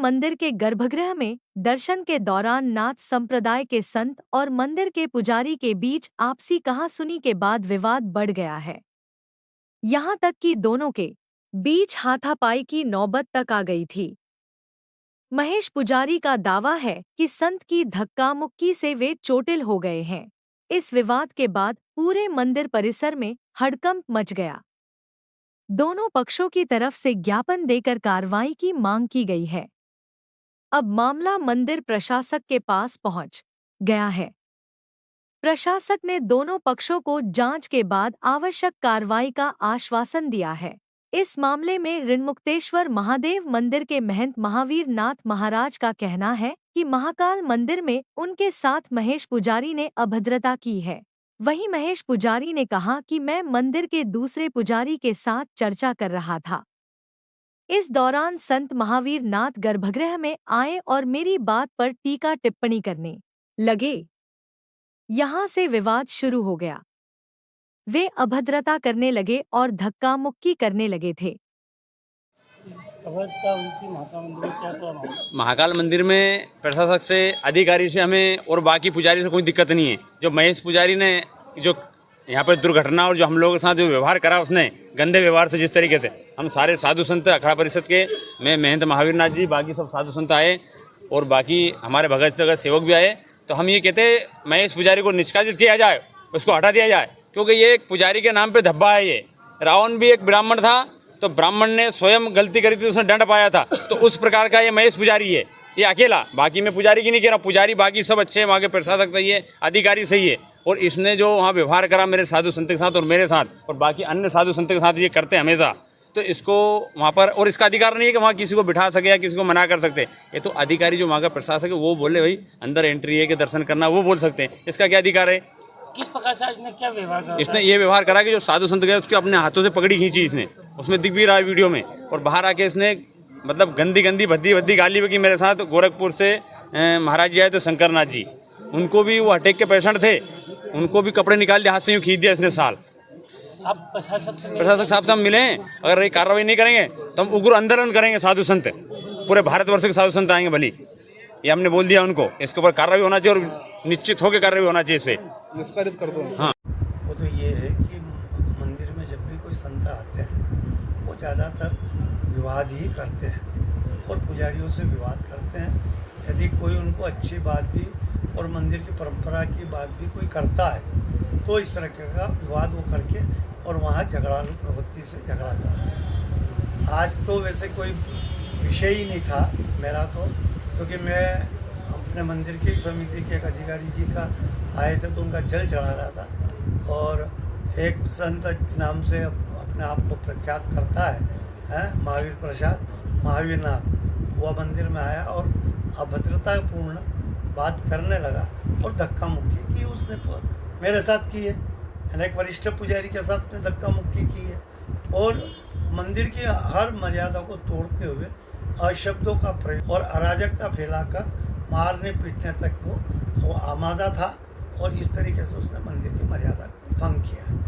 मंदिर के गर्भगृह में दर्शन के दौरान नाथ संप्रदाय के संत और मंदिर के पुजारी के बीच आपसी कहासुनी के बाद विवाद बढ़ गया है। यहाँ तक कि दोनों के बीच हाथापाई की नौबत तक आ गई थी। महेश पुजारी का दावा है कि संत की धक्का मुक्की से वे चोटिल हो गए हैं। इस विवाद के बाद पूरे मंदिर परिसर में हड़कंप मच गया। दोनों पक्षों की तरफ से ज्ञापन देकर कार्रवाई की मांग की गई है। अब मामला मंदिर प्रशासक के पास पहुंच गया है। प्रशासक ने दोनों पक्षों को जांच के बाद आवश्यक कार्रवाई का आश्वासन दिया है। इस मामले में ऋणमुक्तेश्वर महादेव मंदिर के महंत महावीर नाथ महाराज का कहना है कि महाकाल मंदिर में उनके साथ महेश पुजारी ने अभद्रता की है। वहीं महेश पुजारी ने कहा कि मैं मंदिर के दूसरे पुजारी के साथ चर्चा कर रहा था। इस दौरान संत महावीर नाथ गर्भगृह में आए और मेरी बात पर टीका टिप्पणी करने लगे। यहाँ से विवाद शुरू हो गया। वे अभद्रता करने लगे और धक्का मुक्की करने लगे थे। महाकाल मंदिर में प्रशासक से, अधिकारी से हमें और बाकी पुजारी से कोई दिक्कत नहीं है। जो महेश पुजारी ने जो यहाँ पर दुर्घटना और जो हम लोगों के साथ जो व्यवहार करा, उसने गंदे व्यवहार से, जिस तरीके से हम सारे साधु संत अखाड़ा परिषद के, मैं महंत महावीर नाथ जी, बाकी सब साधु संत आए और बाकी हमारे भगत सेवक भी आए, तो हम ये कहते महेश पुजारी को निष्कासित किया जाए, उसको हटा दिया जाए, क्योंकि ये एक पुजारी के नाम पे धब्बा है। ये रावण भी एक ब्राह्मण था, तो ब्राह्मण ने स्वयं गलती करी थी, उसने दंड पाया था, तो उस प्रकार का ये महेश पुजारी है, ये अकेला। बाकी मैं पुजारी की नहीं कह रहा, पुजारी बाकी सब अच्छे हैं, वहाँ के प्रशासक सही है, अधिकारी सही है, और इसने जो वहाँ व्यवहार करा मेरे साधु संत के साथ और मेरे साथ और बाकी अन्य साधु संत के साथ, ये करते हैं हमेशा, तो इसको वहाँ पर, और इसका अधिकार नहीं है कि वहाँ किसी को बिठा सके या किसी को मना कर सकते। ये तो अधिकारी जो वहाँ का प्रशासक है वो बोले भाई अंदर एंट्री है कि दर्शन करना, वो बोल सकते हैं, इसका क्या अधिकार है। किस प्रकार से इसने क्या व्यवहार करा? इसने ये व्यवहार करा कि जो साधु संत गए उसके अपने हाथों से पकड़ी खींची इसने, उसमें दिख भी रहा है वीडियो में, और बाहर आके इसने मतलब गंदी गंदी भद्दी गाली की मेरे साथ। गोरखपुर से महाराज जी आए थे, शंकर नाथ जी, उनको भी वो अटैक के पेशेंट थे, उनको भी कपड़े निकाल दिए, हाथ से यूँ खींच दिया इसने साल। आप प्रशासक साहब से हम मिले हैं, अगर ये कार्रवाई नहीं करेंगे तो हम उग्र आंदोलन करेंगे। साधु संत पूरे भारतवर्ष के साधु संत आएंगे भली, ये हमने बोल दिया उनको। इसके ऊपर कार्रवाई होना चाहिए और निश्चित होकर कार्रवाई होना चाहिए, इस पर निष्कासित कर दो। हाँ, वो तो ये है कि मंदिर में जब भी कोई संत आते हैं वो ज़्यादातर विवाद ही करते हैं और पुजारियों से विवाद करते हैं। यदि कोई उनको अच्छी बात भी और मंदिर की परंपरा की बात भी कोई करता है तो इस तरह का विवाद वो करके और वहाँ झगड़ालू प्रवृत्ति से झगड़ा करते हैं। आज तो वैसे कोई विषय ही नहीं था मेरा, तो क्योंकि मैं अपने मंदिर की समिति के एक अधिकारी जी का आए थे तो उनका जल चढ़ा रहा था, और एक संत नाम से अपने आप को प्रख्यात करता है महावीर प्रसाद, महावीर नाथ, वह मंदिर में आया और अभद्रतापूर्ण बात करने लगा और धक्का मुक्की की उसने मेरे साथ की है, एक वरिष्ठ पुजारी के साथ में धक्का मुक्की की है, और मंदिर की हर मर्यादा को तोड़ते हुए अशब्दों का प्रयोग और अराजकता फैलाकर मारने पीटने तक वो आमादा था, और इस तरीके से उसने मंदिर की मर्यादा भंग किया।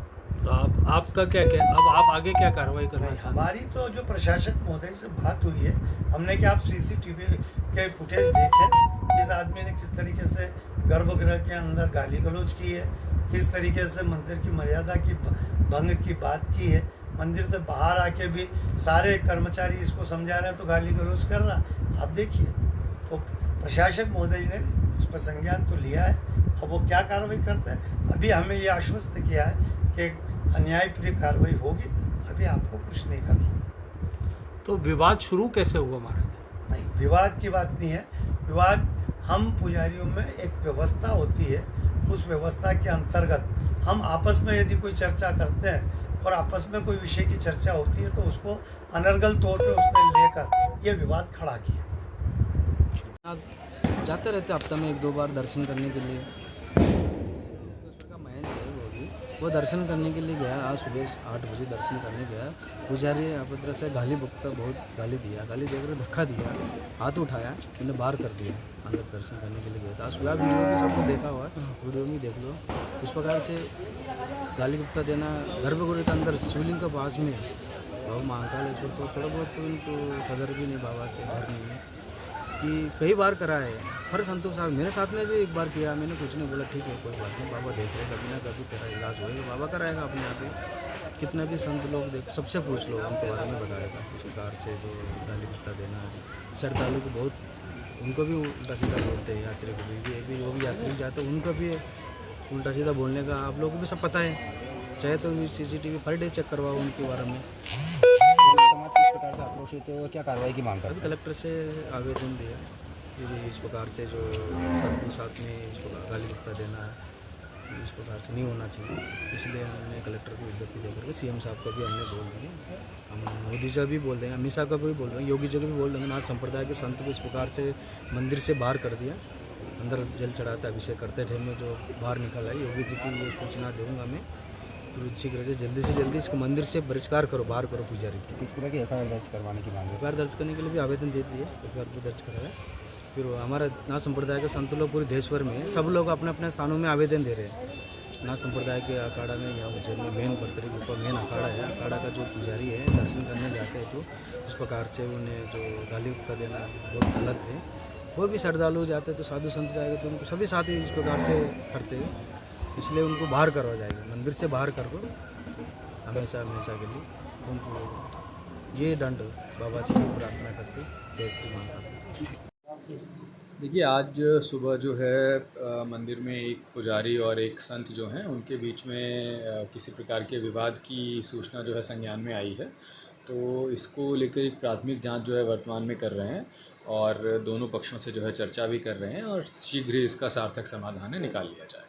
तो आपका क्या अब आप आगे क्या कार्रवाई करना चाहते हैं? हमारी तो जो प्रशासक महोदय से बात हुई है, हमने कि आप सीसीटीवी के फुटेज देखें, इस आदमी ने किस तरीके से गर्भगृह के अंदर गाली गलौज की है, किस तरीके से मंदिर की मर्यादा की भंग की बात की है। मंदिर से बाहर आके भी सारे कर्मचारी इसको समझा रहे हैं तो गाली गलौज कर रहा। आप देखिए, तो प्रशासक महोदय ने उस पर संज्ञान तो लिया है, अब वो क्या कार्रवाई करता है। अभी हमें ये आश्वस्त किया है कि अन्यायप्रिय कार्रवाई होगी, अभी आपको कुछ नहीं करना। तो विवाद शुरू कैसे हुआ महाराज? नहीं, विवाद की बात नहीं है। विवाद, हम पुजारियों में एक व्यवस्था होती है, उस व्यवस्था के अंतर्गत हम आपस में यदि कोई चर्चा करते हैं और आपस में कोई विषय की चर्चा होती है तो उसको अनर्गल तौर पे उसमें लेकर ये विवाद खड़ा किया। जाते रहते हफ्ता में 1-2 बार दर्शन करने के लिए। का महंत है वो दर्शन करने के लिए गया। आज सुबह 8 बजे दर्शन करने गया। पुजारी अभद्र से गाली बकता, बहुत गाली दिया, गाली देकर धक्का दिया, हाथ उठाया, मैंने बाहर कर दिया। अंदर दर्शन करने के लिए गया था। सुबह वीडियो भी सबको देखा हुआ है, वीडियो में देख लो। उस प्रकार से गाली गुप्ता देना गर्भगृह के अंदर शिवलिंग के पास में, और महाकालेश्वर को थोड़ा बहुत तो उनको कदर भी नहीं, बाबा से डर नहीं है। कि कई बार करा है। हर संतों के साथ, मेरे साथ में भी एक बार किया, मैंने कुछ नहीं बोला, ठीक है कोई बात नहीं, बाबा देख रहे, कभी ना कभी तेरा इलाज होएगा, बाबा कराएगा अपने आप ही। कितना भी संत लोग देख, सबसे पूछ लो, उनके बारे में बताएगा। इस प्रकार से जो गाली गप्पा देना, श्रद्धालु को बहुत, उनको भी उल्टा सीधा बोलते हैं, यात्री को भी जो भी यात्री जाते हैं उनको भी उल्टा सीधा बोलने का आप लोगों को भी सब पता है। चाहे तो CCTV पर डे चेक करवाओ उनके बारे में। समाज किस प्रकार से आक्रोशित है और क्या कार्रवाई की मांग अभी करते हैं? कलेक्टर से आवेदन दिया कि इस प्रकार से जो सबको साथ में इस प्रकार गाली गप्पा देना है, इस प्रकार से नहीं होना चाहिए। इसलिए हमने कलेक्टर को विज्ञप्ति दे करके CM साहब को भी हमने बोल देंगे, हम मोदी जी भी बोल देंगे, अमित साहब को भी बोल देंगे, योगी जी को भी बोल देंगे। नाथ संप्रदाय के संत को इस प्रकार से मंदिर से बाहर कर दिया, अंदर जल चढ़ाते अभिषेक करते थे में जो बाहर निकल आई, योगी जी की ये सूचना दूँगा मैं। तो शीघ्र से जल्दी इसको मंदिर से बहिष्कार करो, बाहर करो पुजारी की। किस तरह की FIR दर्ज करवाने की मांग है? FIR दर्ज करने के लिए भी आवेदन दे दिए, FIR भी दर्ज कराया। फिर हमारा नाथ संप्रदाय के संत लोग पूरे देश भर में सब लोग अपने अपने स्थानों में आवेदन दे रहे हैं। नाथ संप्रदाय के अखाड़ा में या उज्जैन में मेन बर्तरी के ऊपर मेन अखाड़ा है, अखाड़ा का जो पुजारी है दर्शन करने जाते हैं तो इस प्रकार से उन्हें जो गाली गप्पा देना बहुत गलत है। वो भी श्रद्धालु जाते हैं तो साधु संत जाएंगे तो उनको सभी साथी इस प्रकार से करते हैं, इसलिए उनको बाहर करवा जाएगा, मंदिर से बाहर कर दो हमेशा के लिए। उनको ये दंड बाबा से भी प्रार्थना करते, जय श्री माता। देखिए, आज सुबह जो है मंदिर में एक पुजारी और एक संत जो हैं उनके बीच में किसी प्रकार के विवाद की सूचना जो है संज्ञान में आई है। तो इसको लेकर एक प्राथमिक जांच जो है वर्तमान में कर रहे हैं और दोनों पक्षों से जो है चर्चा भी कर रहे हैं और शीघ्र ही इसका सार्थक समाधान है निकाल लिया जाए।